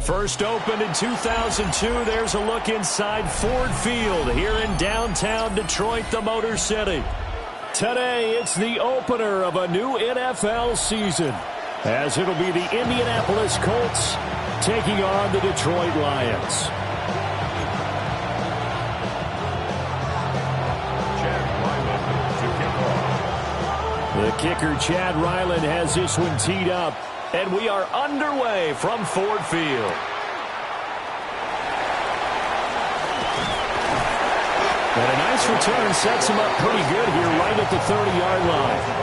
First opened in 2002, there's a look inside Ford Field here in downtown Detroit, the Motor City. Today, it's the opener of a new NFL season, as it'll be the Indianapolis Colts taking on the Detroit Lions. The kicker, Chad Ryland, has this one teed up. And we are underway from Ford Field. And a nice return sets him up pretty good here right at the 30-yard line.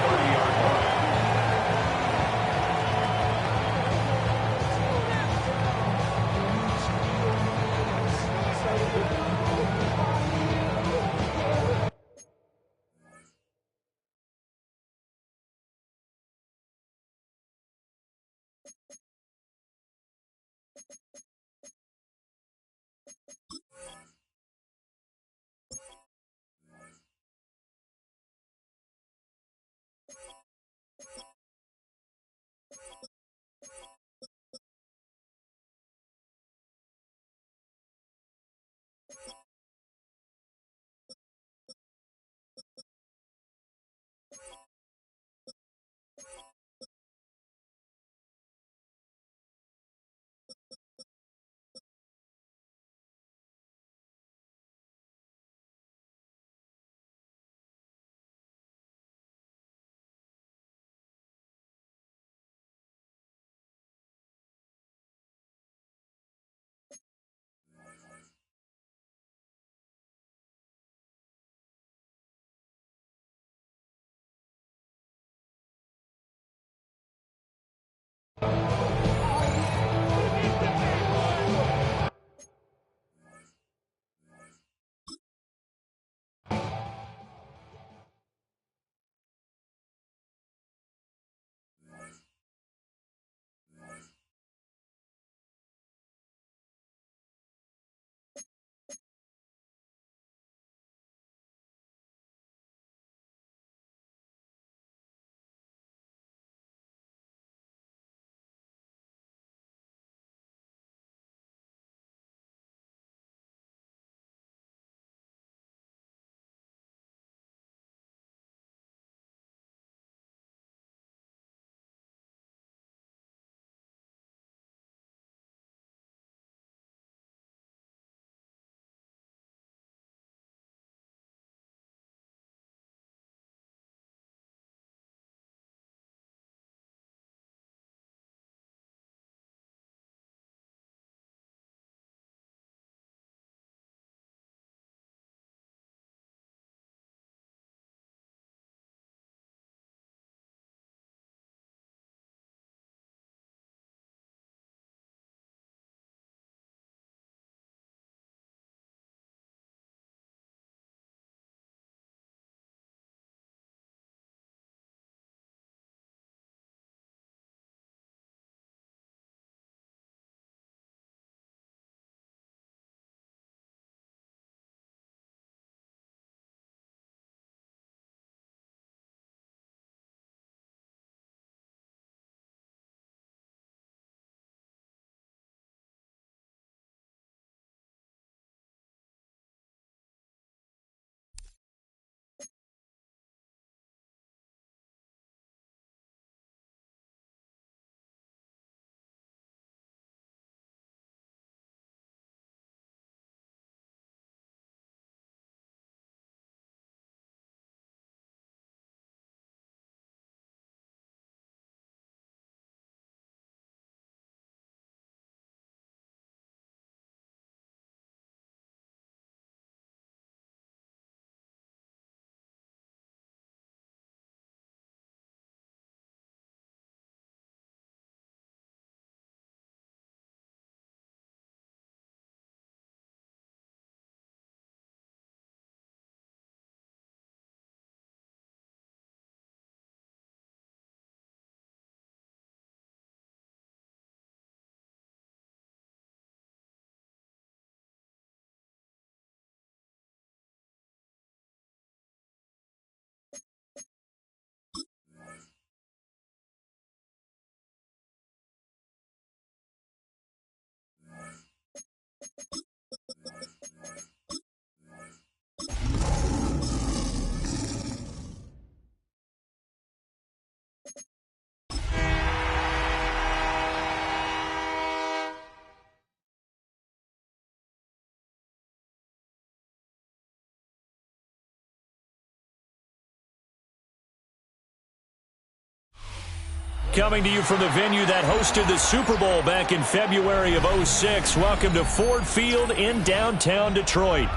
coming to you from the venue that hosted the Super Bowl back in February of '06. Welcome to Ford Field in downtown Detroit.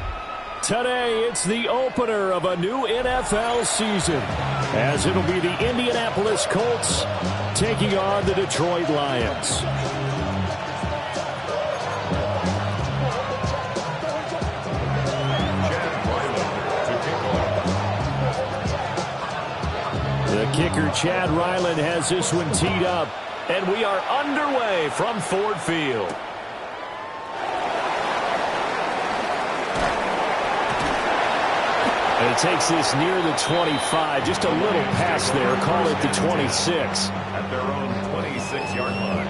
Today, it's the opener of a new NFL season, as it'll be the Indianapolis Colts taking on the Detroit Lions. The kicker, Chad Ryland, has this one teed up, and we are underway from Ford Field. And he takes this near the 25, just a little past there, call it the 26. At their own 26-yard line.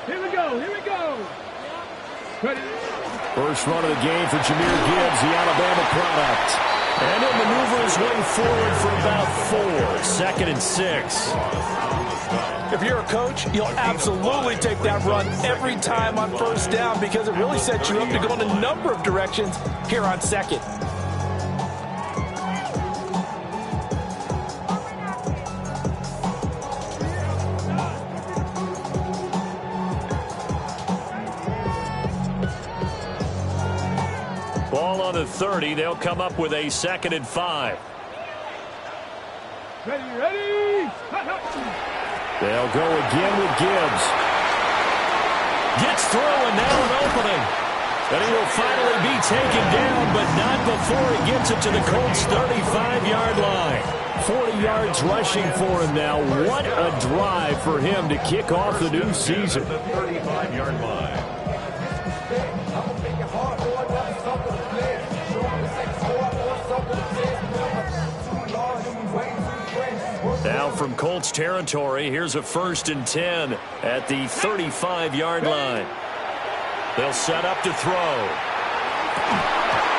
Here we go. Ready. First run of the game for Jahmyr Gibbs, the Alabama product. And he'll maneuver his way forward for about 4. 2nd and 6. If you're a coach, you'll absolutely take that run every time on first down because it really sets you up to go in a number of directions here on second. Ball on the 30. They'll come up with a 2nd and 5. Ready. They'll go again with Gibbs. Gets through and now an opening. And he will finally be taken down, but not before he gets it to the Colts' 35-yard line. 40 yards rushing for him now. What a drive for him to kick off the new season. The 35-yard line. Now from Colts territory, here's a 1st and 10 at the 35-yard line. They'll set up to throw.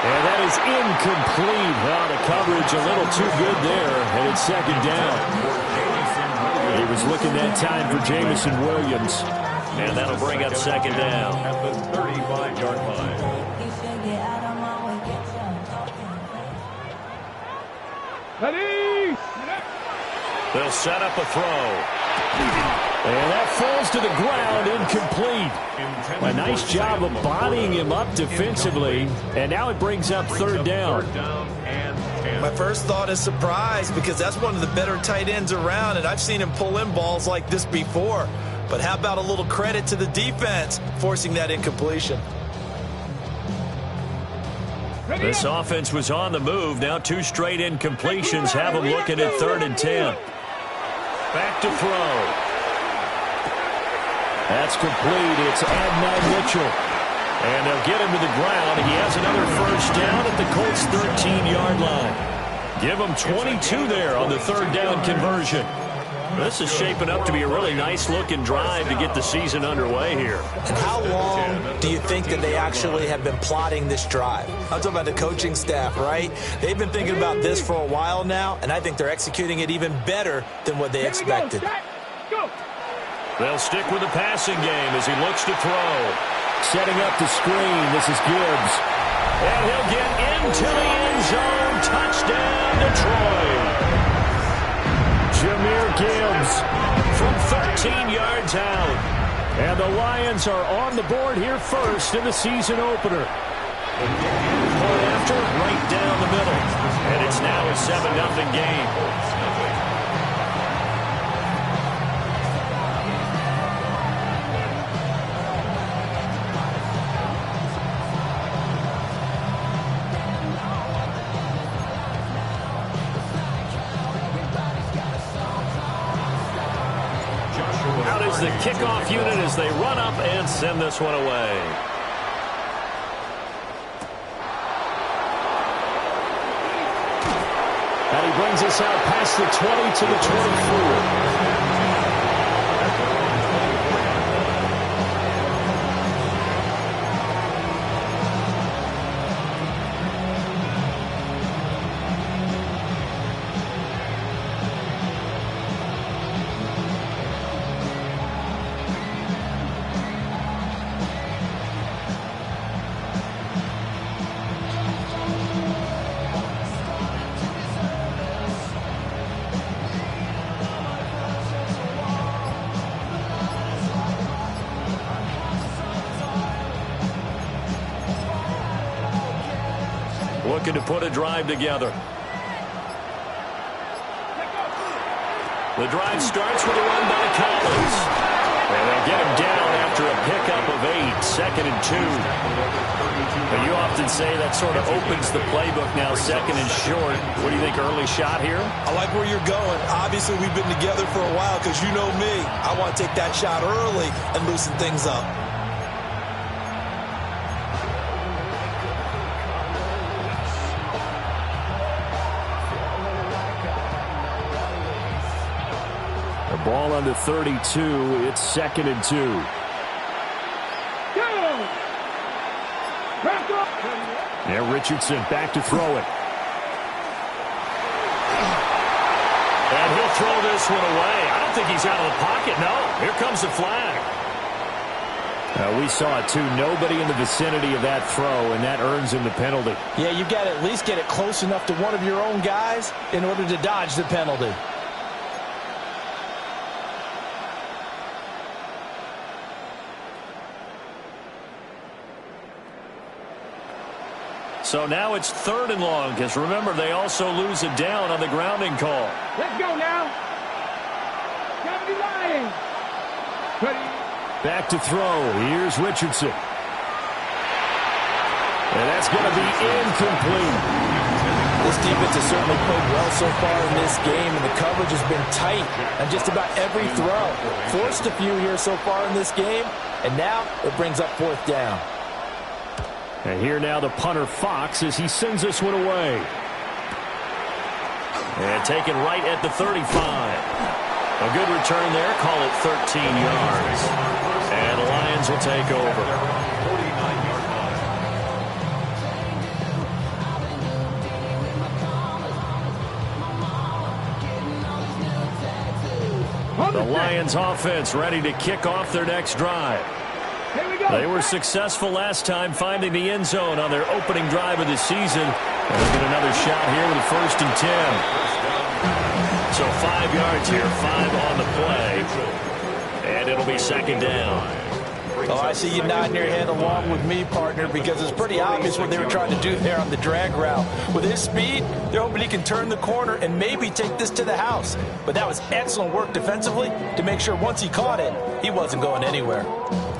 And that is incomplete. Well, the coverage a little too good there, and it's 2nd down. He was looking that time for Jameson Williams, and that'll bring up 2nd down. At the 35-yard line. Ready. They'll set up a throw. And that falls to the ground, incomplete. A nice job of bodying him up defensively, and now it brings up 3rd down. My first thought is surprise because that's one of the better tight ends around, and I've seen him pull in balls like this before. But how about a little credit to the defense forcing that incompletion? This offense was on the move. Now 2 straight incompletions have them looking at 3rd and 10. Back to throw. That's complete. It's Adnan Mitchell. And they'll get him to the ground. He has another 1st down at the Colts' 13-yard line. Give him 22 there on the 3rd down conversion. This is shaping up to be a really nice-looking drive to get the season underway here. And how long do you think that they actually have been plotting this drive? I'm talking about the coaching staff, right? They've been thinking about this for a while now, and I think they're executing it even better than what they expected. They'll stick with the passing game as he looks to throw. Setting up the screen. This is Gibbs. And he'll get into the end zone. Touchdown, Detroit. Jahmyr Gibbs from 13 yards out. And the Lions are on the board here first in the season opener. Point after, right down the middle. And it's now a 7-0 game. Out is the kickoff unit as they run up and send this one away. And he brings us out past the 20 to the 24. looking to put a drive together. The drive starts with a run by Collins. And they'll get him down after a pickup of 8, 2nd and 2. But you often say that sort of opens the playbook now, 2nd and short. What do you think, early shot here? I like where you're going. Obviously, we've been together for a while because you know me. I want to take that shot early and loosen things up. Ball under 32. It's 2nd and 2. Now Richardson back to throw it. And he'll throw this one away. I don't think he's out of the pocket. No. Here comes the flag. We saw it, too. Nobody in the vicinity of that throw, and that earns him the penalty. Yeah, you've got to at least get it close enough to one of your own guys in order to dodge the penalty. So now it's 3rd and long, because remember, they also lose it down on the grounding call. Let's go now. Got to be lying. Back to throw. Here's Richardson. And that's going to be incomplete. This defense has certainly played well so far in this game, and the coverage has been tight on just about every throw. Forced a few here so far in this game, and now it brings up 4th down. And here now the punter Fox as he sends this one away. And taken right at the 35. A good return there. Call it 13 yards. And the Lions will take over. 49-yard line. The Lions offense ready to kick off their next drive. They were successful last time finding the end zone on their opening drive of the season. And they'll get another shot here with a 1st and 10. So 5 yards here, 5 on the play. And it'll be 2nd down. Oh, I see you nodding your head along with me, partner, because it's pretty obvious what they were trying to do there on the drag route. With his speed, they're hoping he can turn the corner and maybe take this to the house. But that was excellent work defensively to make sure once he caught it, he wasn't going anywhere.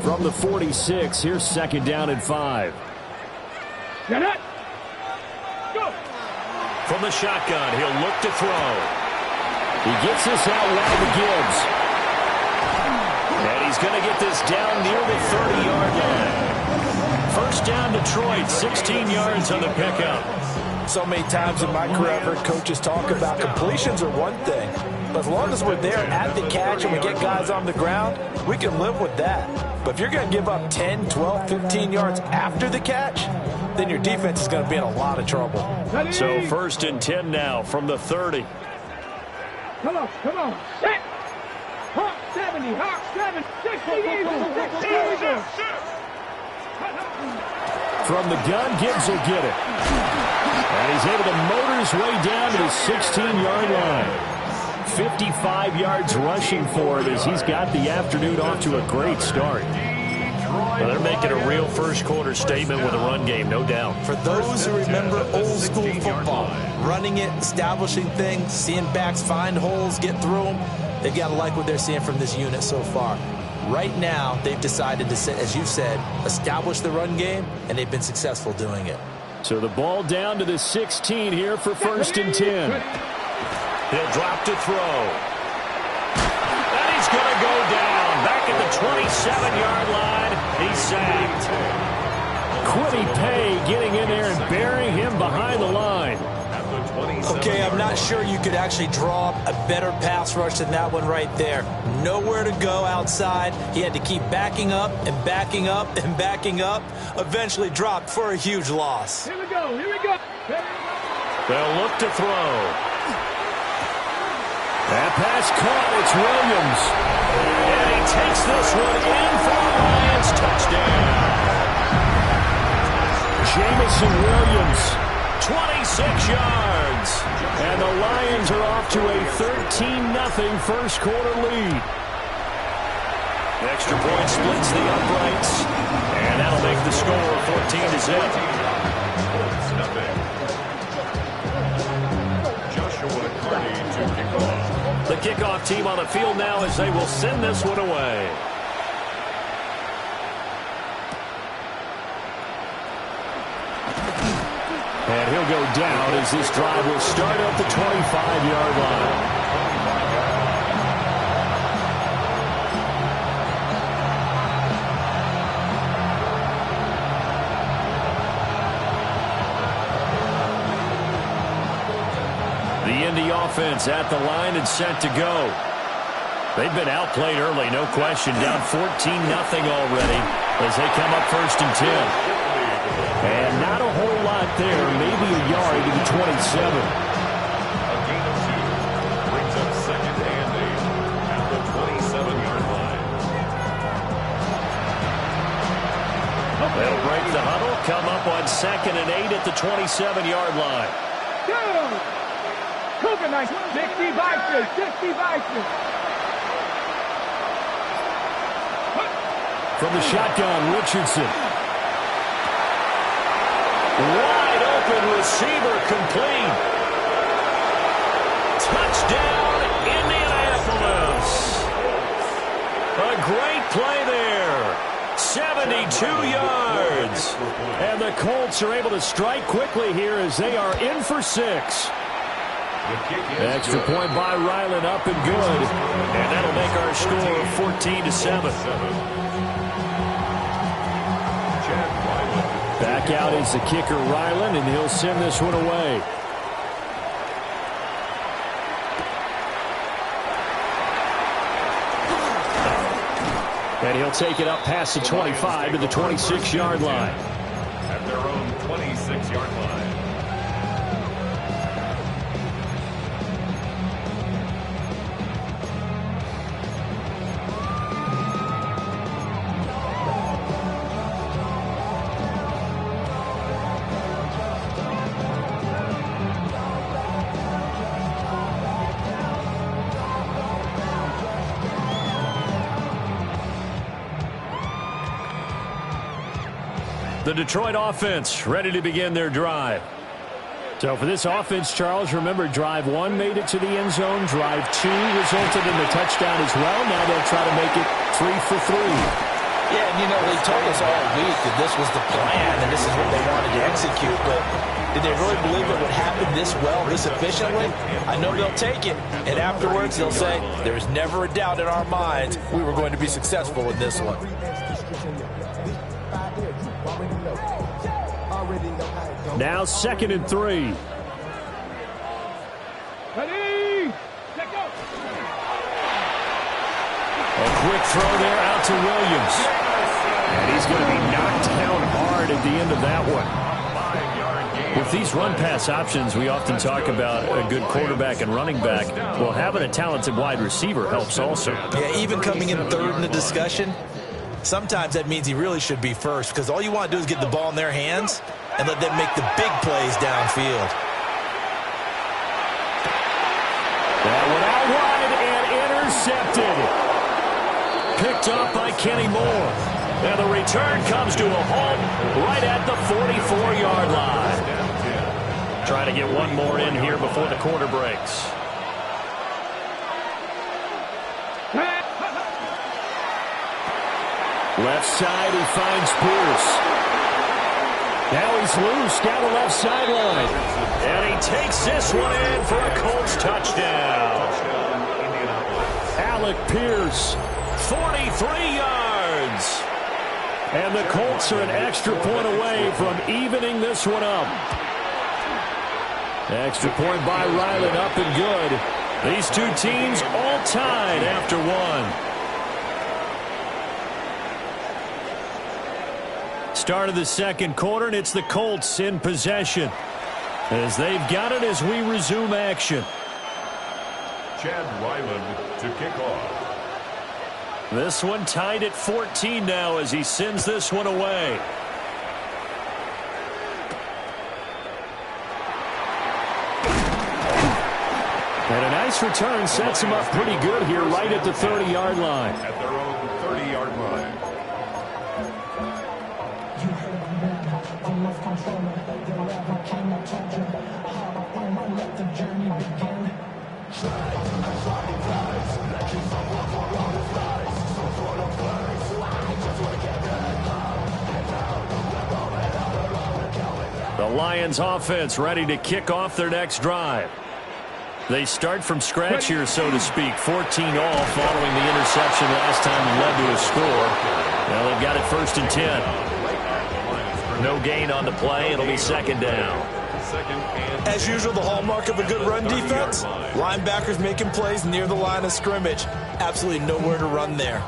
From the 46, here's 2nd down and 5. Get it. Go. From the shotgun, he'll look to throw. He gets this out wide to Gibbs. And he's going to get this down near the 30-yard line. 1st down Detroit, 16 yards on the pickup. So many times in my career I've heard coaches talk about completions are one thing. But as long as we're there at the catch and we get guys on the ground, we can live with that. But if you're going to give up 10, 12, 15 yards after the catch, then your defense is going to be in a lot of trouble. So 1st and 10 now from the 30. Come on, come on. Set. Hawk 70, Hawk 7, 60 Eagles, 60 Eagles. From the gun, Gibbs will get it. And he's able to motor his way down to the 16-yard line. 55 yards rushing for it as he's got the afternoon off to a great start. Well, they're making a real first-quarter statement with a run game, no doubt. For those who remember old-school football, running it, establishing things, seeing backs find holes, get through them, they've got to like what they're seeing from this unit so far. Right now, they've decided to, as you said, establish the run game, and they've been successful doing it. So the ball down to the 16 here for 1st and 10. He'll drop to throw. And he's going to go down. Back at the 27-yard line. He's sacked. Quiddy Pay getting in there and burying him behind the line. Okay, I'm not sure you could actually draw a better pass rush than that one right there. Nowhere to go outside. He had to keep backing up and backing up and backing up. Eventually dropped for a huge loss. Here we go, here we go. They'll look to throw. That pass caught. It's Williams. And he takes this one in for the Lions. Touchdown. Jamison Williams, 26 yards. And the Lions are off to a 13-0 first-quarter lead. The extra point splits the uprights. And that'll make the score 14-0. kick off. The kickoff team on the field now as they will send this one away. And he'll go down as this drive will start at the 25-yard line. The Indy offense at the line and set to go. They've been outplayed early, no question. Down 14-0 already as they come up 1st and 10. And not a whole lot there, maybe a yard to the 27. A gain of 2 brings up 2nd and 8 at the 27-yard line. They'll break the huddle, come up on 2nd and 8 at the 27-yard line. Cougar nice. 60 Vikings. 60 Vikings. From the shotgun, Richardson. Wide open receiver complete. Touchdown, Indianapolis. A great play there. 72 yards. And the Colts are able to strike quickly here as they are in for 6. Extra point by Ryland, up and good. And that'll make our score 14-7. Back out is the kicker, Ryland, and he'll send this one away. And he'll take it up past the 25 to the 26-yard line. At their own 26-yard line. The Detroit offense ready to begin their drive. So for this offense, Charles, remember drive 1 made it to the end zone. Drive 2 resulted in the touchdown as well. Now they'll try to make it 3 for 3. Yeah, and you know, they told us all week that this was the plan and this is what they wanted to execute. But did they really believe it would happen this well, this efficiently? I know they'll take it. And afterwards, they'll say, there was never a doubt in our minds we were going to be successful with this one. Now 2nd and 3. Ready? Let go. A quick throw there out to Williams. And he's going to be knocked down hard at the end of that one. With these run-pass options, we often talk about a good quarterback and running back. Well, having a talented wide receiver helps also. Yeah, even coming in 3rd in the discussion, sometimes that means he really should be first because all you want to do is get the ball in their hands and let them make the big plays downfield. That one out wide and intercepted. Picked up by Kenny Moore. And the return comes to a halt right at the 44-yard line. Try to get one more in here before the quarter breaks. Left side, he finds Pierce. Now he's loose down the left sideline. And he takes this one in for a Colts touchdown. Alec Pierce, 43 yards. And the Colts are an extra point away from evening this one up. Extra point by Ryland, up and good. These two teams all tied after one. Start of the second quarter, and it's the Colts in possession as they've got it as we resume action. Chad Ryland to kick off. This one tied at 14 now as he sends this one away. And a nice return sets him up pretty good here right at the 30-yard line. At their own 30-yard line. Lions offense ready to kick off their next drive. They start from scratch here, so to speak. 14-all following the interception last time that led to a score. Now they've got it 1st and 10. No gain on the play. It'll be 2nd down. As usual, the hallmark of a good run defense, linebackers making plays near the line of scrimmage. Absolutely nowhere to run there.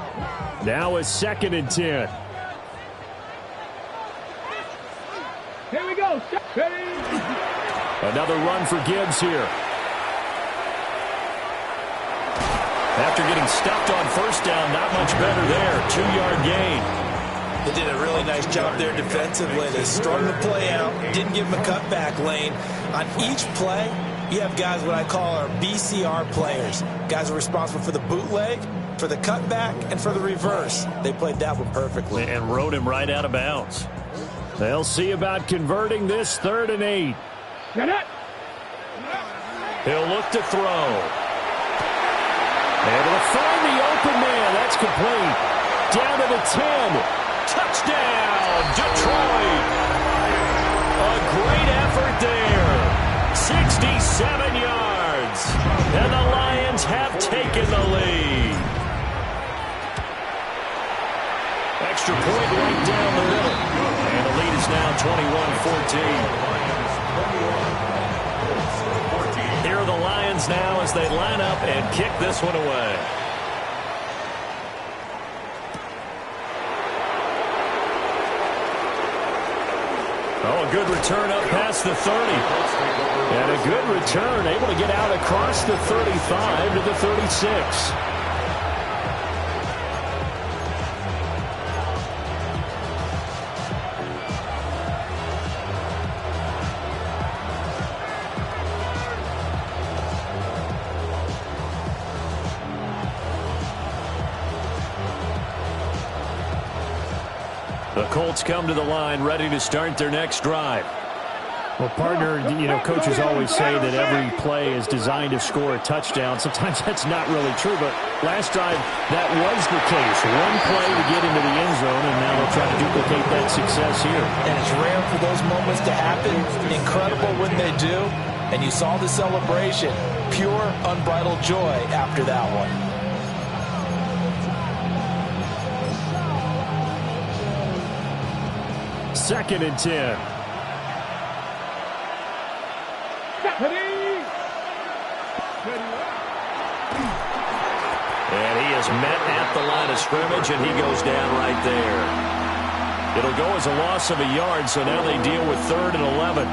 Now it's 2nd and 10. Here we go. Ready? Another run for Gibbs here. After getting stuffed on 1st down, not much better there. 2-yard gain. They did a really nice job there defensively. They strung the play out, didn't give him a cutback lane. On each play, you have guys what I call our BCR players. Guys are responsible for the bootleg, for the cutback, and for the reverse. They played that one perfectly. And rode him right out of bounds. They'll see about converting this 3rd and 8. Get it. He'll look to throw. Able to find the open man. That's complete. Down to the 10. Touchdown, Detroit. A great effort there. 67 yards. And the Lions have taken the lead. Extra point right down the middle. And the lead is now 21-14. Here are the Lions now as they line up and kick this one away. Oh, a good return up past the 30. And a good return, able to get out across the 35 to the 36. The Colts come to the line ready to start their next drive. Well, partner, coaches always say that every play is designed to score a touchdown. Sometimes that's not really true, but last drive, that was the case. One play to get into the end zone, and now they'll try to duplicate that success here. And it's rare for those moments to happen. Incredible when they do. And you saw the celebration. Pure, unbridled joy after that one. Second and 10. And he is met at the line of scrimmage, and he goes down right there. It'll go as a loss of a yard, so now they deal with 3rd and 11.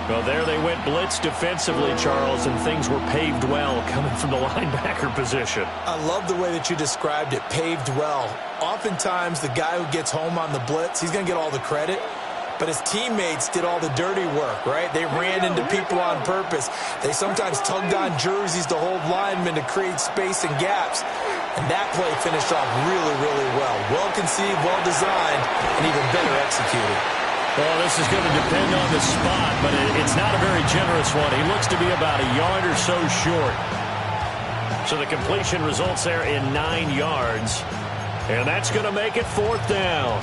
Well, there they went blitz defensively, Charles, and things were paved well coming from the linebacker position. I love the way that you described it, paved well. Oftentimes, the guy who gets home on the blitz, he's going to get all the credit. But his teammates did all the dirty work, right? They ran into people on purpose. They sometimes tugged on jerseys to hold linemen to create space and gaps. And that play finished off really, really well. Well-conceived, well-designed, and even better executed. Well, this is going to depend on the spot, but it's not a very generous one. He looks to be about a yard or so short. So the completion results there in 9 yards. And that's going to make it 4th down.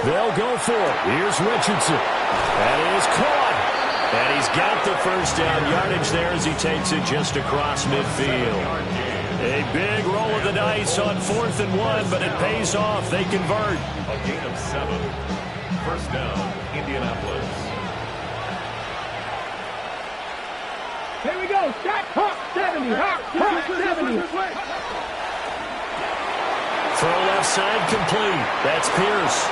They'll go for it. Here's Richardson. That is caught. And he's got the 1st down yardage there as he takes it just across midfield. A big roll of the dice on 4th and 1, but it pays off. They convert. A gain of 7. 1st down, Indianapolis. Here we go. Shot. Hawk 70. Hawk 70. Throw left side complete. That's Pierce.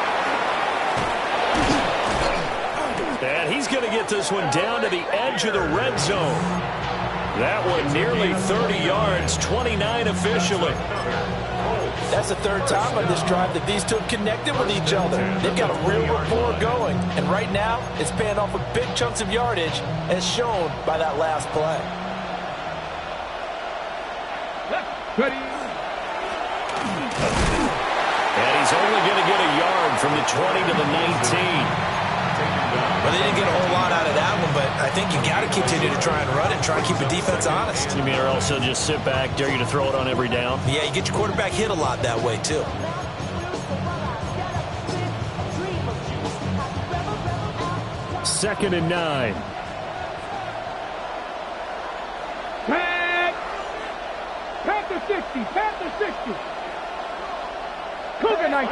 And he's going to get this one down to the edge of the red zone. That one nearly 30 yards, 29 officially. That's the 3rd time on this drive that these two have connected with each other. They've got a real rapport going. And right now, it's paying off with big chunks of yardage, as shown by that last play. Ready. And he's only going to get a yard from the 20 to the 19. Taken down Well, they didn't get a whole lot out of that one, but I think you got to continue to try and run and try and keep the defense honest. You mean or also just sit back, dare you to throw it on every down? Yeah, you get your quarterback hit a lot that way, too. Second and 9. Pat the 60. Pat the 60. Cougar 19.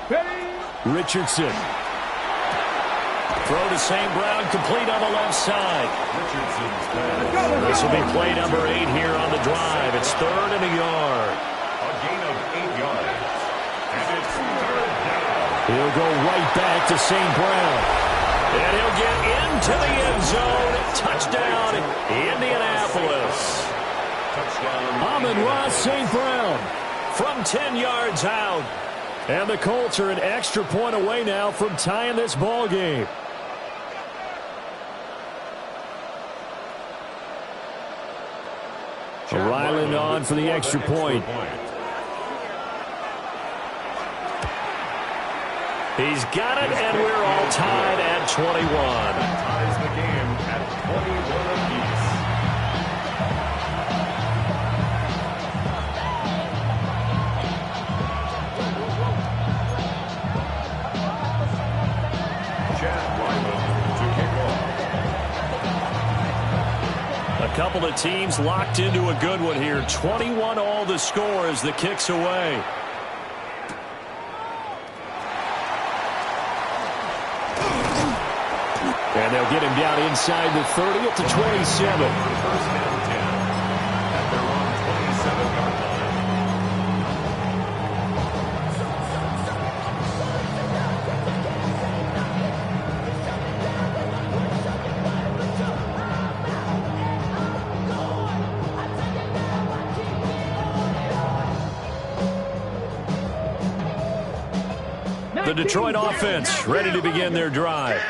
Ready. Richardson. Throw to St. Brown, complete on the left side. This will be play number 8 here on the drive. It's 3rd and a yard. A gain of 8 yards. And it's 3rd down. He'll go right back to St. Brown. And he'll get into the end zone. Touchdown, Indianapolis. Touchdown. Amon-Ra St. Brown from 10 yards out. And the Colts are an extra point away now from tying this ball game. Ryland on for the extra point. He's got it, and we're all tied at 21. Ties the game at 21 apiece. Chad Ryland to kick off. A couple of teams locked into a good one here. 21 all the score as the kick's away. And they'll get him down inside the 30 at the 27. First and 10 at their own 27-yard line. The Detroit offense ready to begin their drive.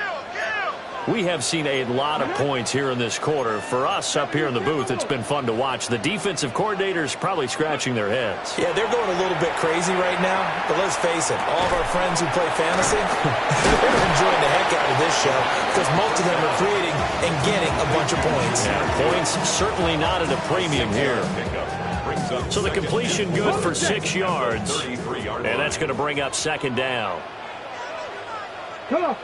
We have seen a lot of points here in this quarter. For us up here in the booth, it's been fun to watch. The defensive coordinators probably scratching their heads. Yeah, they're going a little bit crazy right now. But let's face it, all of our friends who play fantasy, they're enjoying the heck out of this show because most of them are creating and getting a bunch of points. Yeah, points certainly not at a premium here. So the completion good for 6 yards. And that's going to bring up second down. Come on.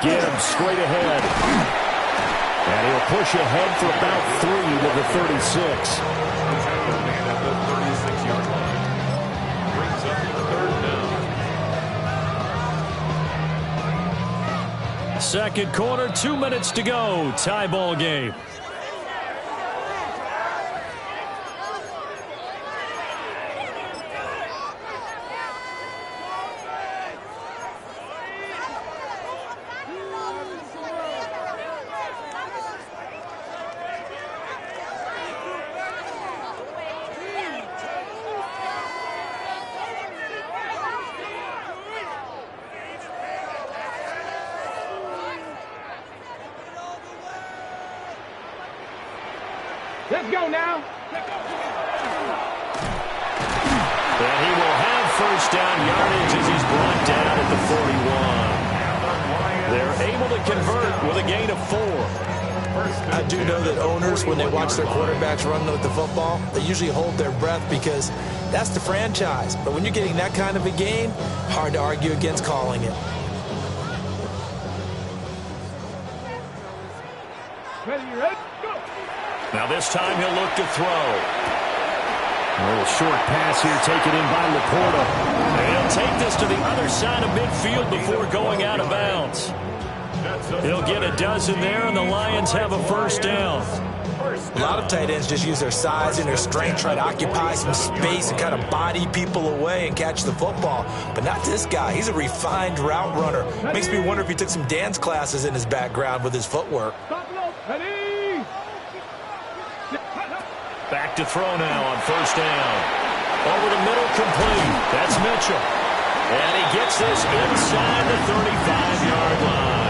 Gibbs straight ahead. And he'll push ahead for about 3 with the 36. Man at the 36-yard line. Brings up 3rd down. Second quarter, 2 minutes to go. Tie ball game. Let's go now. And he will have first down yardage as he's brought down at the 41. They're able to convert with a gain of 4. I do know that owners, when they watch their quarterbacks run with the football, they usually hold their breath because that's the franchise. But when you're getting that kind of a game, hard to argue against calling it. Ready, ready, go. Now this time he'll look to throw. A little short pass here taken in by Laporta. And he'll take this to the other side of midfield before going out of bounds. He'll get a dozen there, and the Lions have a first down. A lot of tight ends just use their size and their strength, try to occupy some space and kind of body people away and catch the football. But not this guy. He's a refined route runner. Makes me wonder if he took some dance classes in his background with his footwork. Ready. Back to throw now on first down. Over the middle, complete. That's Mitchell. And he gets this inside the 35-yard line.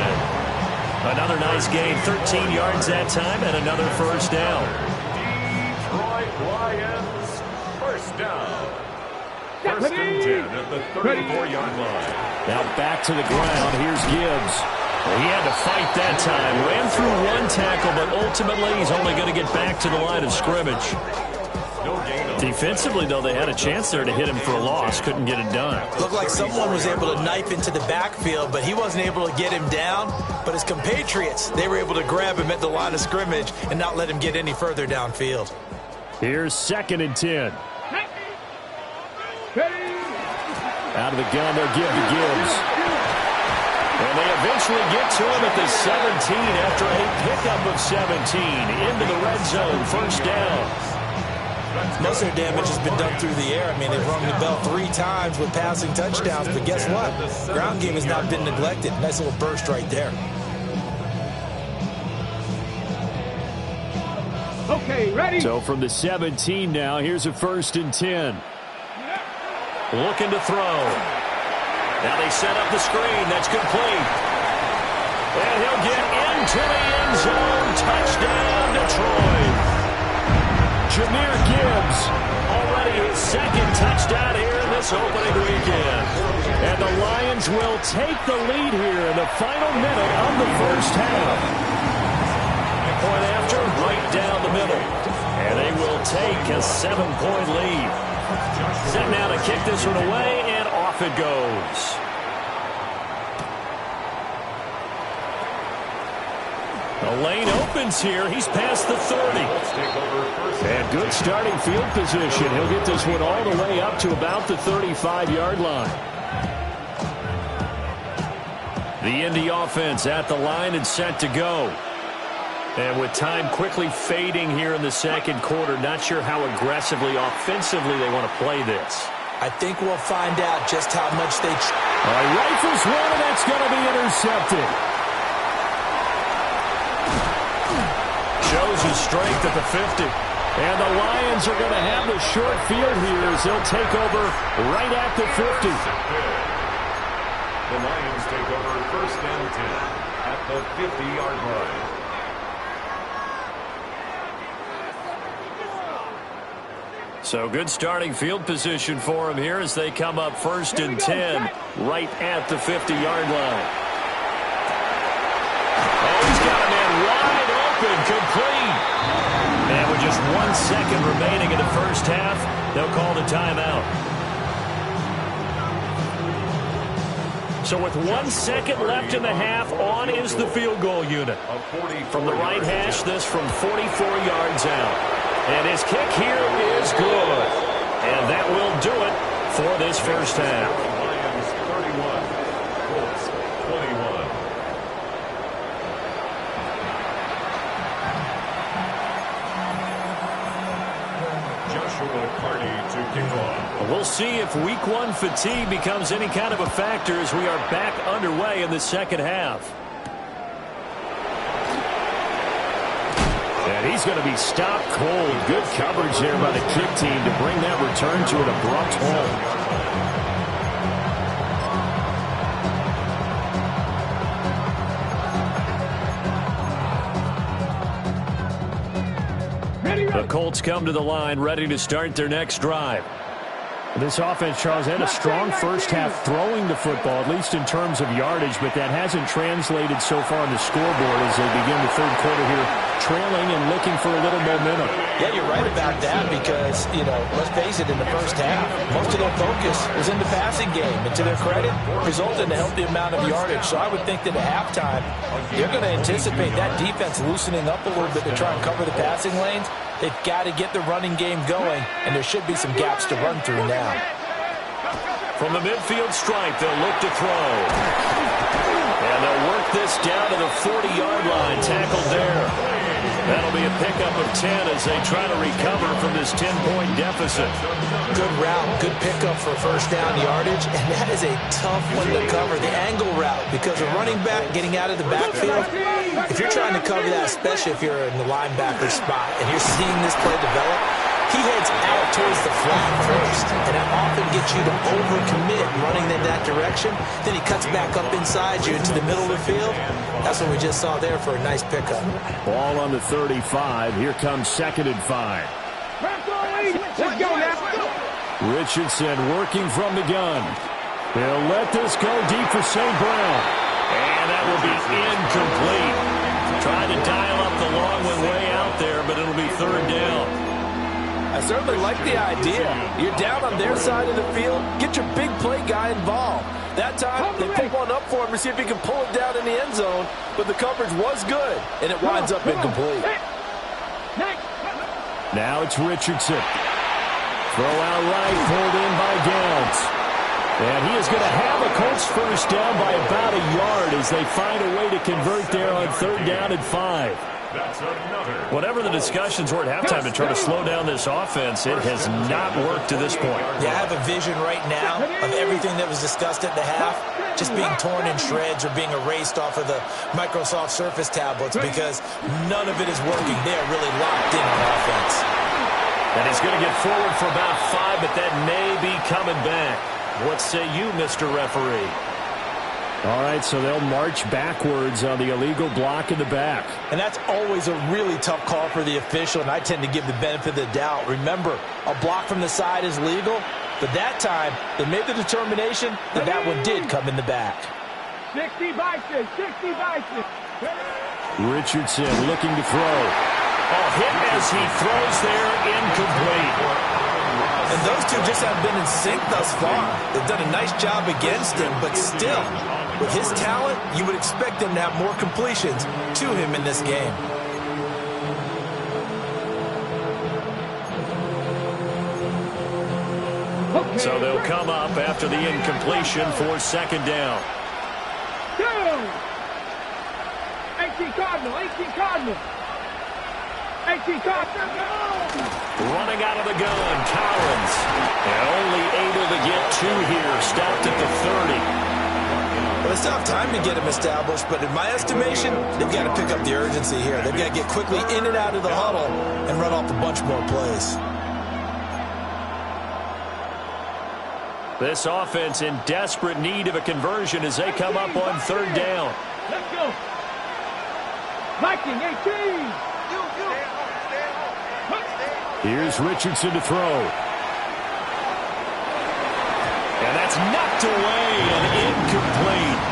Another nice gain, 13 yards that time, and another first down. Detroit Lions, first down. First and 10 at the 34-yard line. Now back to the ground. Here's Gibbs. He had to fight that time. Ran through one tackle, but ultimately he's only going to get back to the line of scrimmage. No gain on Defensively, though, they had a chance there to hit him for a loss. Couldn't get it done. Looked like someone was able to knife into the backfield, but he wasn't able to get him down. But his compatriots, they were able to grab him at the line of scrimmage and not let him get any further downfield. Here's 2nd and 10. Out of the gun, they'll give to Gibbs. And they eventually get to him at the 17 after a pickup of 17 into the red zone. First down. Most of their damage has been done through the air. I mean, they've rung the bell 3 times with passing touchdowns, but guess what? Ground game has not been neglected. Nice little burst right there. Okay, ready? So from the 17 now, here's a 1st and 10. Looking to throw. Now they set up the screen. That's complete. And he'll get into the end zone. Touchdown, Detroit. Jahmyr Gibbs, already his 2nd touchdown here in this opening weekend. And the Lions will take the lead here in the final minute of the first half. Point after, right down the middle. And they will take a 7-point lead. Set now to kick this one away, and off it goes. The lane opens here. He's past the 30. And good starting field position. He'll get this one all the way up to about the 35-yard line. The Indy offense at the line and set to go. And with time quickly fading here in the second quarter, not sure how aggressively, offensively they want to play this. I think we'll find out just how much they... Rifles one, and that's going to be intercepted. Shows his strength at the 50. And the Lions are going to have the short field here as they'll take over right at the 50. The Lions take over 1st and 10 at the 50-yard line. So good starting field position for him here as they come up 1st and 10 right at the 50-yard line. Oh, he's got a man wide open, complete. And with just 1 second remaining in the first half, they'll call the timeout. So with 1 second left in the half, on is the field goal unit. From the right hash, this from 44 yards out. And his kick here is good. And that will do it for this first half. Lions 31, Colts 21. Joshua Carney to kick off. We'll see if week 1 fatigue becomes any kind of a factor as we are back underway in the second half. And he's going to be stopped cold. Good coverage there by the kick team to bring that return to an abrupt halt. The Colts come to the line ready to start their next drive. This offense, Charles, had a strong first half throwing the football, at least in terms of yardage, but that hasn't translated so far on the scoreboard as they begin the third quarter here, trailing and looking for a little momentum. Yeah, you're right about that because, let's face it, in the first half, most of their focus was in the passing game. And to their credit, resulted in a healthy amount of yardage. So I would think that at halftime, they're going to anticipate that defense loosening up a little bit to try and cover the passing lanes. They've got to get the running game going, and there should be some gaps to run through now. From the midfield stripe, they'll look to throw. And they'll work this down to the 40-yard line, tackled there. That'll be a pickup of 10 as they try to recover from this 10-point deficit. Good route, good pickup for first down yardage, and that is a tough one to cover, the angle route, because a running back getting out of the backfield, if you're trying to cover that, especially if you're in the linebacker spot and you're seeing this play develop, he heads out towards the flat first, and that often gets you to overcommit running in that direction. Then he cuts back up inside you into the middle of the field. That's what we just saw there for a nice pickup. Ball on the 35. Here comes 2nd and 5. Let's go now. Richardson working from the gun. He'll let this go deep for St. Brown. And that will be incomplete. Trying to dial up the long one way out there, but it'll be third down. I certainly like the idea. You're down on their side of the field. Get your big play guy involved. That time, they put one up for him to see if he can pull it down in the end zone, but the coverage was good, and it winds up incomplete. Now it's Richardson. Throw out right, pulled in by Downs. And he is going to have a Colts first down by about a yard as they find a way to convert there on third down and 5. Whatever the discussions were at halftime to try to slow down this offense, it has not worked to this point. Yeah, I have a vision right now of everything that was discussed at the half just being torn in shreds or being erased off of the Microsoft Surface tablets because none of it is working. They are really locked in on offense. And he's going to get forward for about 5, but that may be coming back. What say you, Mr. Referee? All right, so they'll march backwards on the illegal block in the back. And that's always a really tough call for the official, and I tend to give the benefit of the doubt. Remember, a block from the side is legal, but that time they made the determination that that one did come in the back. 60 Vices, 60 Vices. Richardson looking to throw. Oh, hit as he throws there, incomplete. And those two just haven't been in sync thus far. They've done a nice job against him, but still, with his talent, you would expect him to have more completions to him in this game. So they'll come up after the incompletion for second down. 18 Cardinal, 18 Cardinal. 18 Cardinal. Running out of the gun, Collins. And only able to get 2 here, stopped at the 30. Well, they still have time to get him established, but in my estimation, they've got to pick up the urgency here. They've got to get quickly in and out of the huddle and run off a bunch more plays. This offense in desperate need of a conversion as they come up on third down. Let's go. Viking, 18. Here's Richardson to throw. And that's knocked away and incomplete.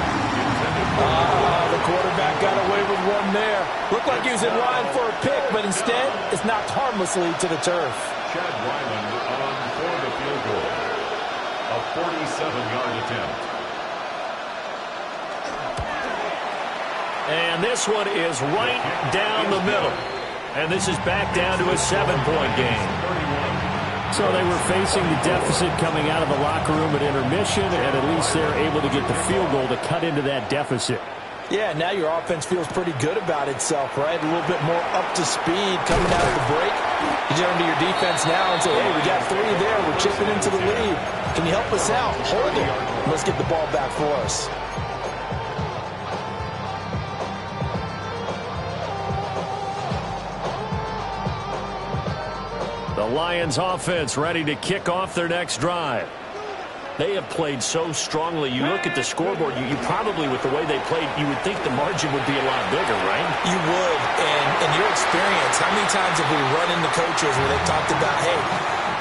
The quarterback got away with one there. Looked like he was in line for a pick, but instead it's knocked harmlessly to the turf. Chad Ryland on for the field goal. A 47-yard attempt. And this one is right down the middle. And this is back down to a 7-point game. So they were facing the deficit coming out of the locker room at intermission, and at least they're able to get the field goal to cut into that deficit. Yeah, now your offense feels pretty good about itself, right? A little bit more up to speed coming out of the break. You turn to your defense now and say, hey, we got 3 there. We're chipping into the lead. Can you help us out? Hold it. Let's get the ball back for us. The Lions offense ready to kick off their next drive. They have played so strongly. You look at the scoreboard, you probably, with the way they played, you would think the margin would be a lot bigger, right? You would. And in your experience, how many times have we run into coaches where they've talked about, hey,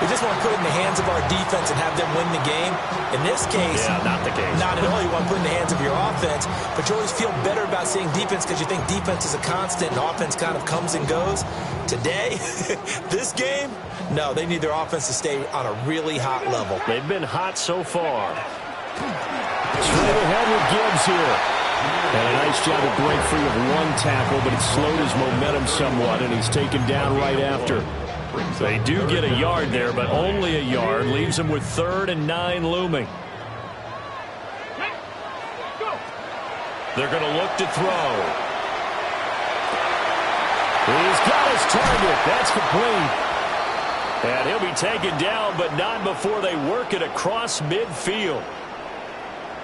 we just want to put it in the hands of our defense and have them win the game? In this case, yeah, not the case. Not at all. You want to put it in the hands of your offense, but you always feel better about seeing defense because you think defense is a constant and offense kind of comes and goes. Today, this game, no, they need their offense to stay on a really hot level. They've been hot so far. Straight ahead with Gibbs here. And a nice job to break free of one tackle, but it slowed his momentum somewhat, and he's taken down right after. They do get a yard there, but only a yard. Leaves him with 3rd and 9 looming. They're going to look to throw. He's got his target. That's complete. And he'll be taken down, but not before they work it across midfield.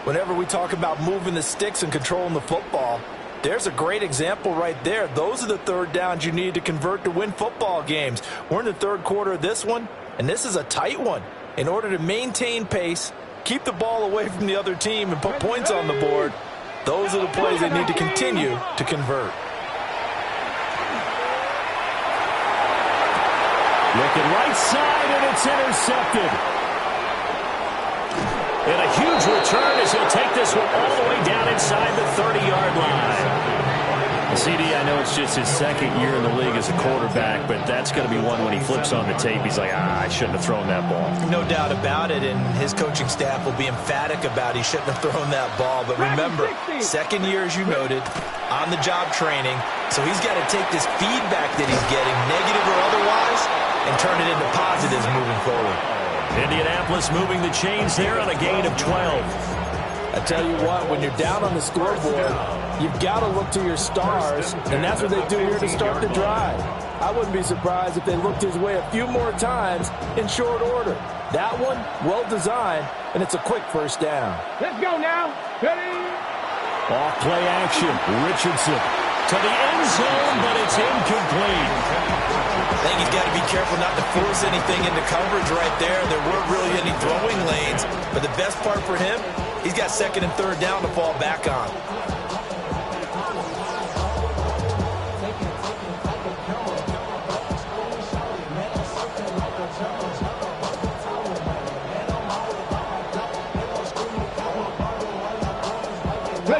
Whenever we talk about moving the sticks and controlling the football, there's a great example right there. Those are the third downs you need to convert to win football games. We're in the third quarter of this one, and this is a tight one. In order to maintain pace, keep the ball away from the other team, and put points on the board, those are the plays they need to continue to convert. Looking right side, and it's intercepted. And a huge return as he'll take this one all the way down inside the 30-yard line. CD, I know it's just his second year in the league as a quarterback, but that's going to be one when he flips on the tape. He's like, I shouldn't have thrown that ball. No doubt about it, and his coaching staff will be emphatic about he shouldn't have thrown that ball. But remember, second year, as you noted, on-the-job training, so he's got to take this feedback that he's getting, negative or otherwise, and turn it into positives moving forward. Indianapolis moving the chains there on a gain of 12. I tell you what, when you're down on the scoreboard, you've got to look to your stars, and that's what they do here to start the drive. I wouldn't be surprised if they looked his way a few more times in short order. That one, well designed, and it's a quick first down. Let's go now. Ready? Off play action. Richardson to the end zone, but it's incomplete. I think he's got to be careful not to force anything into coverage right there. There weren't really any throwing lanes, but the best part for him, he's got second and third down to fall back on.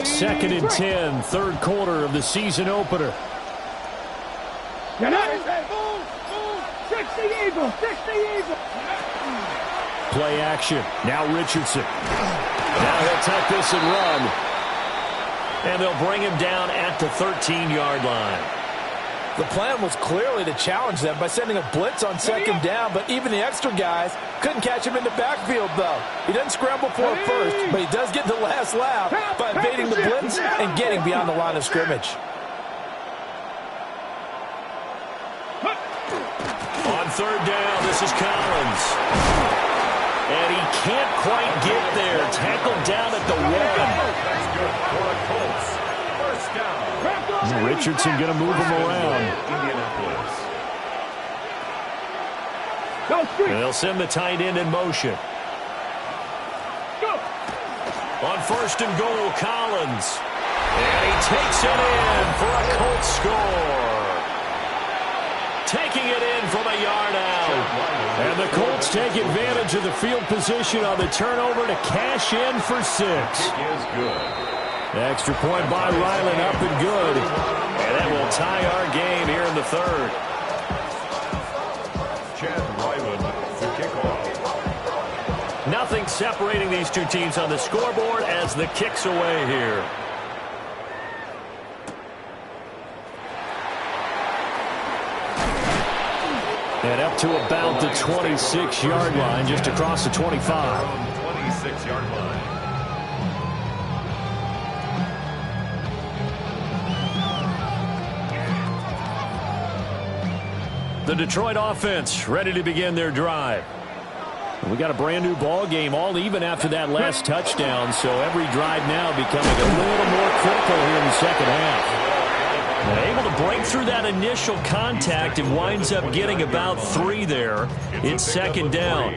Second and 10, third quarter of the season opener. You're not. 60 Eagles, 60 Eagles. Play action. Now Richardson. Now he'll take this and run. And they'll bring him down at the 13-yard line. The plan was clearly to challenge them by sending a blitz on second down, but even the extra guys couldn't catch him in the backfield, though. He doesn't scramble for it first, but he does get the last laugh by evading the blitz and getting beyond the line of scrimmage. On third down, this is Collins. And he can't quite get there. Tackled down at the 1. First down. Richardson going to move him around. And they'll send the tight end in motion. On first and goal, Collins. And he takes it in for a Colts score. Taking it in from a yard out. And the Colts take advantage of the field position on the turnover to cash in for 6. Is good. Extra point by Ryland, up and good. And that will tie our game here in the third. Chad Ryland to kickoff. Nothing separating these two teams on the scoreboard as the kick's away here. And up to about the 26-yard line, just across the 25. 26-yard line. The Detroit offense ready to begin their drive. We got a brand new ball game, all even after that last touchdown, so every drive now becoming a little more critical here in the second half. And able to break through that initial contact and winds up getting about 3 there. It's second down.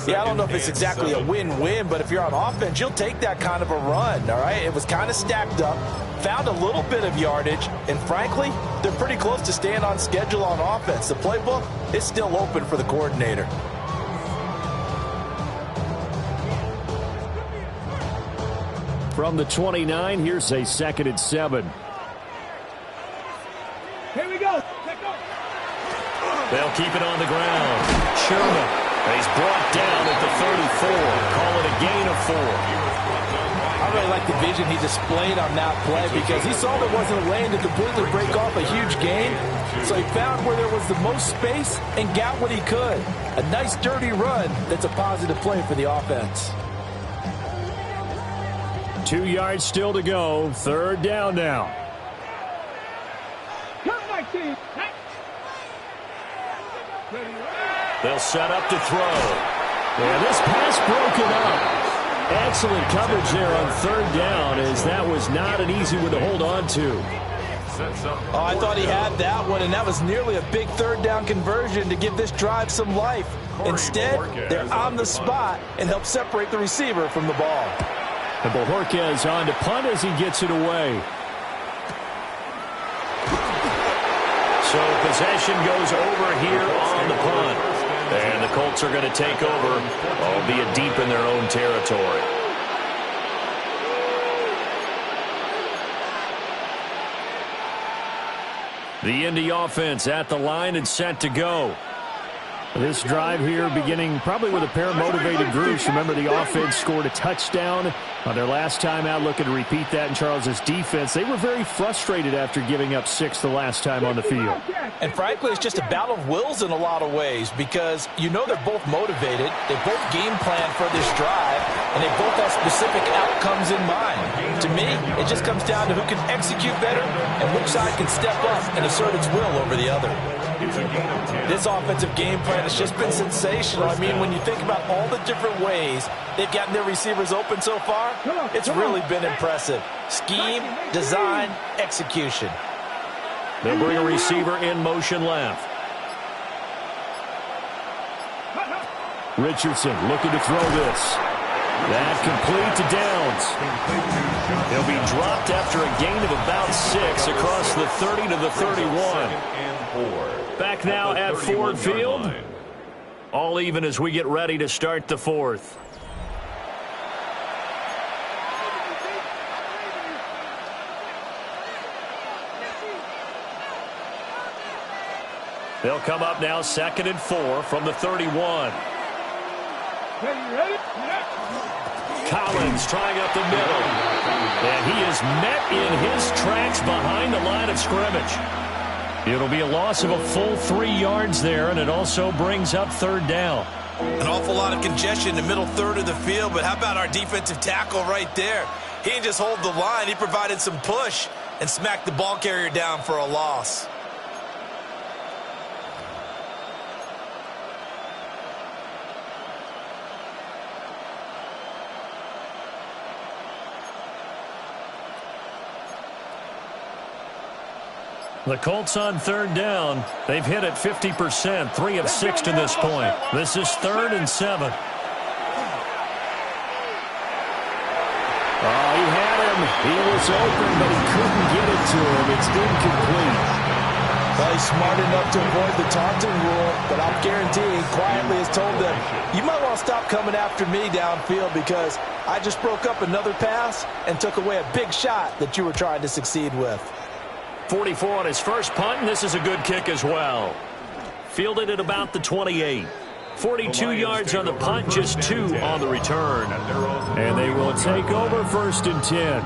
Yeah, I don't know if it's exactly a win-win, but if you're on offense, you'll take that kind of a run, all right? It was kind of stacked up, found a little bit of yardage, and frankly, they're pretty close to staying on schedule on offense. The playbook is still open for the coordinator. From the 29, here's a second and 7. Here we go. They'll keep it on the ground. Sherman. He's brought down at the 34. Call it a gain of 4. I really like the vision he displayed on that play because he saw there wasn't a lane to completely break off a huge gain. So he found where there was the most space and got what he could. A nice dirty run that's a positive play for the offense. 2 yards still to go. Third down now. They'll set up to throw. Yeah, this pass broken up. Excellent coverage there on third down, as that was not an easy one to hold on to. Oh, I thought he had that one, and that was nearly a big third down conversion to give this drive some life. Instead, they're on the spot and help separate the receiver from the ball. And Bojorquez on to punt as he gets it away. So possession goes over here on the punt. And the Colts are going to take over, albeit deep in their own territory. The Indy offense at the line and set to go. This drive here beginning probably with a pair of motivated groups. Remember, the offense scored a touchdown on their last time out, looking to repeat that in Charles's defense. They were very frustrated after giving up 6 the last time on the field. And frankly, it's just a battle of wills in a lot of ways because you know they're both motivated. They both game plan for this drive, and they both have specific outcomes in mind. To me, it just comes down to who can execute better and which side can step up and assert its will over the other. This offensive game plan has just been sensational. I mean, when you think about all the different ways they've gotten their receivers open so far, it's really been impressive. Scheme, design, execution. They'll bring a receiver in motion left. Richardson looking to throw this. That complete to Downs. He'll be dropped after a gain of about 6 across the 30 to the 31. Back now at Ford Field. All even as we get ready to start the fourth. They'll come up now 2nd and 4 from the 31. Collins trying up the middle. And he is met in his tracks behind the line of scrimmage. It'll be a loss of a full 3 yards there, and it also brings up 3rd down. An awful lot of congestion in the middle third of the field, but how about our defensive tackle right there? He didn't just hold the line. He provided some push and smacked the ball carrier down for a loss. The Colts on 3rd down. They've hit it 50%, 3 of 6 to this point. This is 3rd and 7. Oh, he had him. He was open, but he couldn't get it to him. It's incomplete. Well, he's smart enough to avoid the taunting rule, but I'm guaranteeing quietly has told them, you might want to stop coming after me downfield because I just broke up another pass and took away a big shot that you were trying to succeed with. 44 on his first punt, and this is a good kick as well. Fielded at about the 28. 42 yards on the punt, just 2 on the return. And they will take over 1st and 10.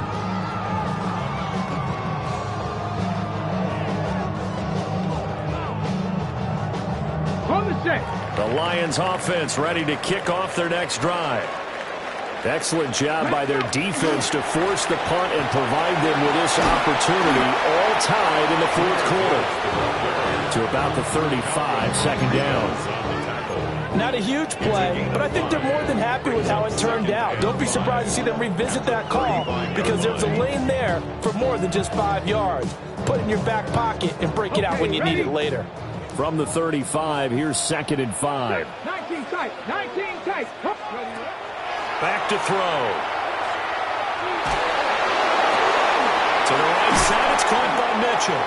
The Lions offense ready to kick off their next drive. Excellent job by their defense to force the punt and provide them with this opportunity, all tied in the 4th quarter. To about the 35, 2nd down. Not a huge play, but I think they're more than happy with how it turned out. Don't be surprised to see them revisit that call because there's a lane there for more than just 5 yards. Put it in your back pocket and break it out when you need it later. From the 35, here's 2nd and 5. 19 tight, 19 tight. Back to throw. To the right side, it's caught by Mitchell.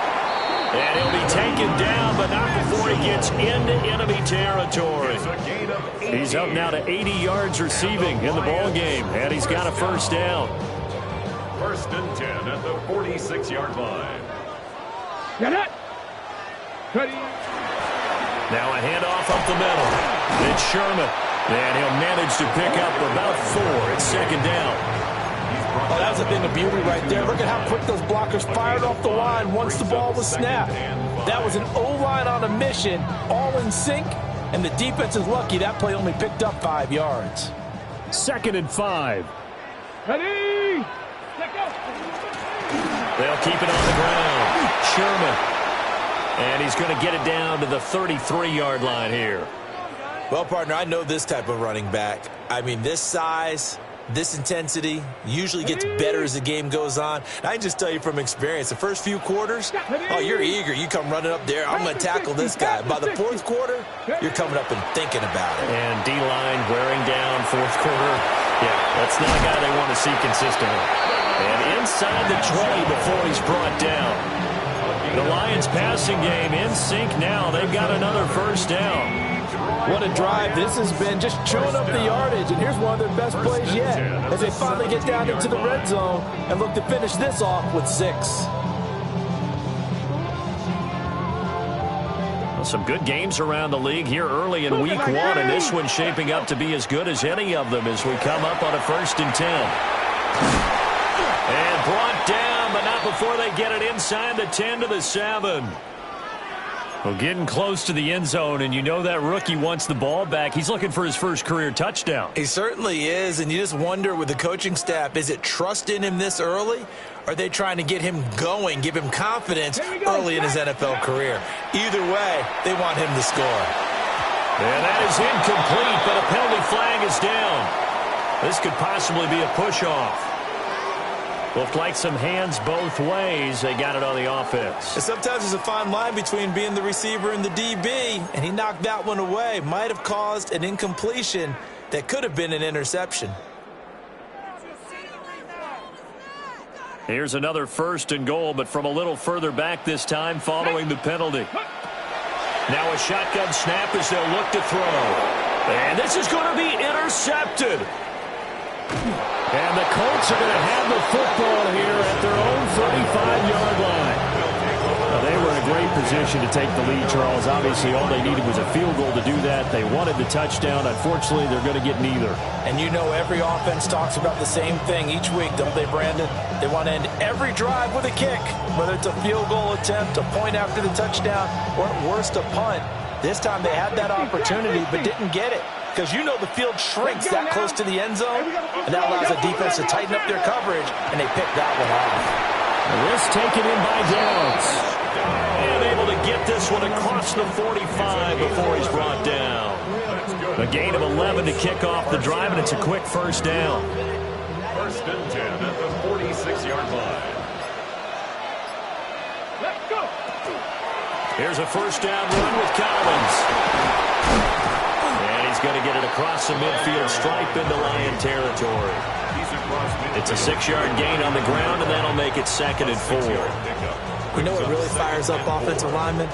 And he'll be taken down, but not before he gets into enemy territory. He's up now to 80 yards receiving in the ballgame, and he's got a 1st down. 1st and 10 at the 46-yard line. Get it. Now a handoff up the middle. It's Sherman. And he'll manage to pick up about 4. It's 2nd down. Oh, that was a thing of beauty right there. Look at how quick those blockers fired off the line once the ball was snapped. That was an O-line on a mission, all in sync, and the defense is lucky that play only picked up 5 yards. 2nd and 5. Ready. Let go. They'll keep it on the ground. Sherman. And he's going to get it down to the 33-yard line here. Well, partner, I know this type of running back. I mean, this size, this intensity usually gets better as the game goes on. And I can just tell you from experience, the first few quarters, oh, you're eager. You come running up there. I'm going to tackle this guy. By the 4th quarter, you're coming up and thinking about it. And D-line wearing down 4th quarter. Yeah, that's not a guy they want to see consistently. And inside the 20 before he's brought down. The Lions passing game in sync now. They've got another 1st down. What a drive this has been, just chewing up the yardage, and here's one of their best plays yet as they finally get down into the red zone and look to finish this off with 6. Some good games around the league here early in week 1, and this one's shaping up to be as good as any of them as we come up on a 1st and 10. And brought down, but not before they get it inside the 10 to the 7. Well, getting close to the end zone, and you know that rookie wants the ball back. He's looking for his first career touchdown. He certainly is, and you just wonder with the coaching staff, is it trust in him this early? Or are they trying to get him going, give him confidence early in his NFL career? Either way, they want him to score. And that is incomplete, but a penalty flag is down. This could possibly be a push-off. Looked like some hands both ways. They got it on the offense. And sometimes there's a fine line between being the receiver and the DB, and he knocked that one away. Might have caused an incompletion that could have been an interception. Here's another 1st and goal, but from a little further back this time following the penalty. Now a shotgun snap as they'll look to throw. And this is going to be intercepted. And the Colts are going to have the football here at their own 35-yard line. Well, they were in a great position to take the lead, Charles. Obviously, all they needed was a field goal to do that. They wanted the touchdown. Unfortunately, they're going to get neither. And you know every offense talks about the same thing each week, don't they, Brandon? They want to end every drive with a kick, whether it's a field goal attempt, a point after the touchdown, or at worst, a punt. This time they had that opportunity but didn't get it. Because you know the field shrinks that close to the end zone, and that allows the defense to tighten up their coverage, and they pick that one off. This taken in by Downs. And able to get this one across the 45 before he's brought down. A gain of 11 to kick off the drive, and it's a quick 1st down. 1st and 10 at the 46-yard line. Let's go. Here's a 1st down run with Collins. He's going to get it across the midfield stripe into Lion territory. It's a 6-yard gain on the ground, and that'll make it 2nd and 4. You know what really fires up offensive linemen?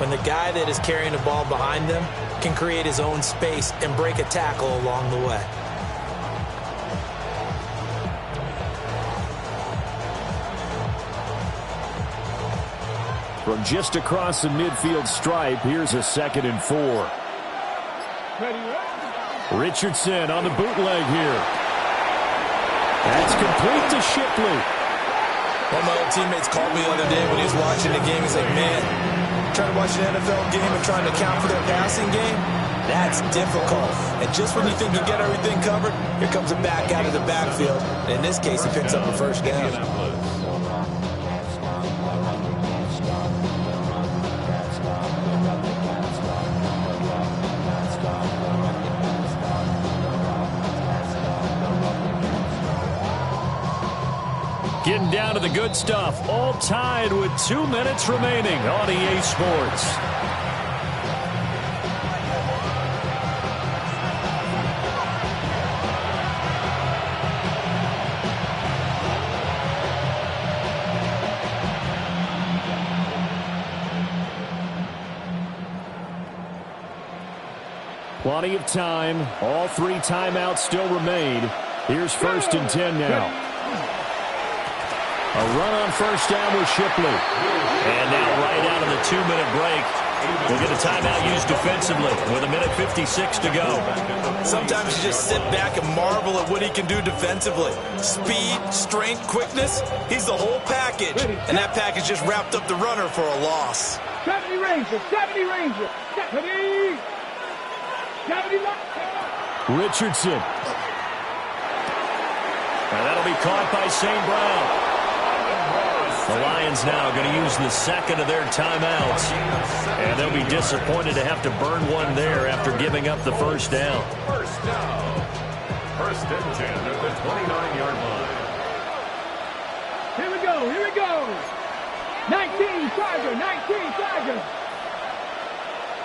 When the guy that is carrying the ball behind them can create his own space and break a tackle along the way. From just across the midfield stripe, here's a 2nd and 4. Richardson on the bootleg here. That's complete to Shipley. One of my old teammates called me the other day when he was watching the game. He's like, man, trying to watch an NFL game and trying to account for their passing game, that's difficult. And just when you think you get everything covered, here comes a back out of the backfield. And in this case, he picks up a 1st down. Getting down to the good stuff. All tied with 2 minutes remaining on EA Sports. Plenty of time. All 3 timeouts still remain. Here's 1st and 10 now. A run on 1st down with Shipley. And now right out of the 2-minute break, we'll get a timeout used defensively with 1:56 to go. Sometimes you just sit back and marvel at what he can do defensively. Speed, strength, quickness, he's the whole package. And that package just wrapped up the runner for a loss. 70 Ranger, 70 Ranger, 70. 70 Richardson. And that'll be caught by St. Brown. The Lions now going to use the 2nd of their timeouts. And they'll be disappointed to have to burn one there after giving up the 1st down. 1st down. 1st and 10 at the 29-yard line. Here we go, here we go. 19 Tiger, 19 Tiger.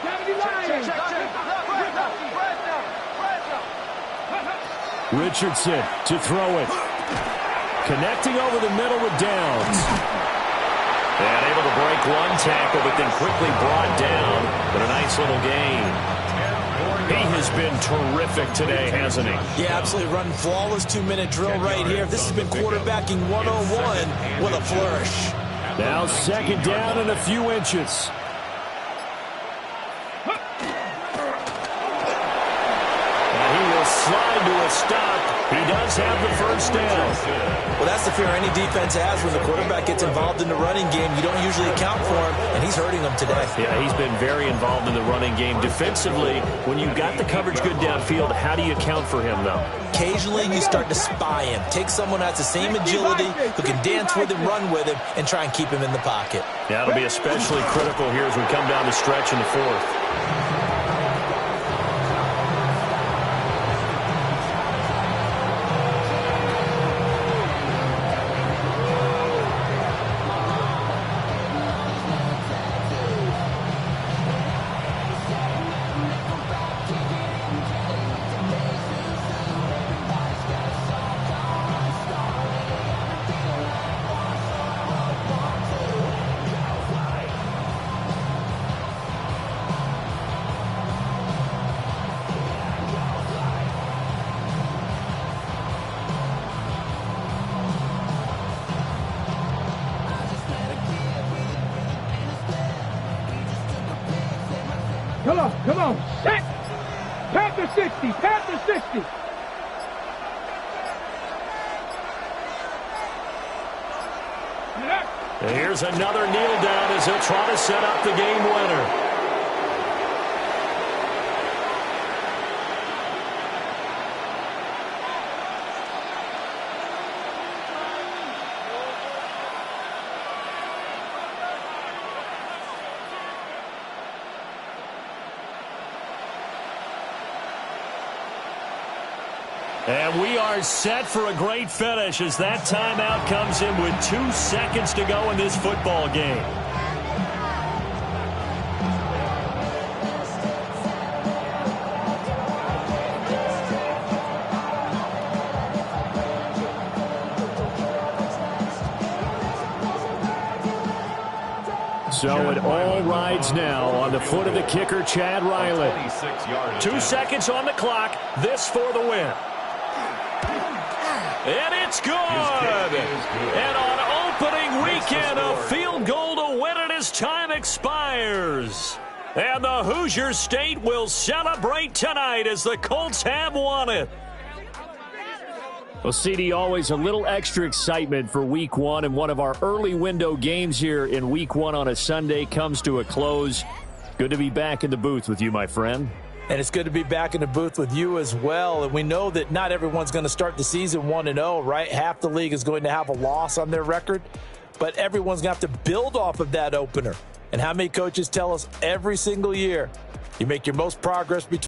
70 Lions. Richardson to throw it. Connecting over the middle with Downs. And able to break one tackle, but then quickly brought down. But a nice little gain. He has been terrific today, hasn't he? Yeah, absolutely. Running flawless 2-minute drill right here. This has been quarterbacking 101 with a flourish. Now second down and a few inches. And he will slide to a stop. He does have the first down. Well, that's the fear any defense has when the quarterback gets involved in the running game. You don't usually account for him, and he's hurting them today. Yeah, he's been very involved in the running game. Defensively, when you've got the coverage good downfield, how do you account for him, though? Occasionally, you start to spy him. Take someone who has the same agility, who can dance with him, run with him, and try and keep him in the pocket. Yeah, it'll be especially critical here as we come down the stretch in the fourth. Come on, set! Pat the 60, pat the 60! And here's another kneel down as he'll try to set up the game winner. And we are set for a great finish as that timeout comes in with 2 seconds to go in this football game. So it all rides now on the foot of the kicker, Chad Riley. 2 seconds on the clock. This for the win. And it's good. And on opening weekend, a field goal to win it as time expires. And the Hoosier State will celebrate tonight as the Colts have won it. Well, CD, always a little extra excitement for week one, and one of our early window games here in week one on a Sunday comes to a close. Good to be back in the booth with you, my friend. And it's good to be back in the booth with you as well. And we know that not everyone's going to start the season 1-0, right? Half the league is going to have a loss on their record. But everyone's going to have to build off of that opener. And how many coaches tell us every single year, you make your most progress between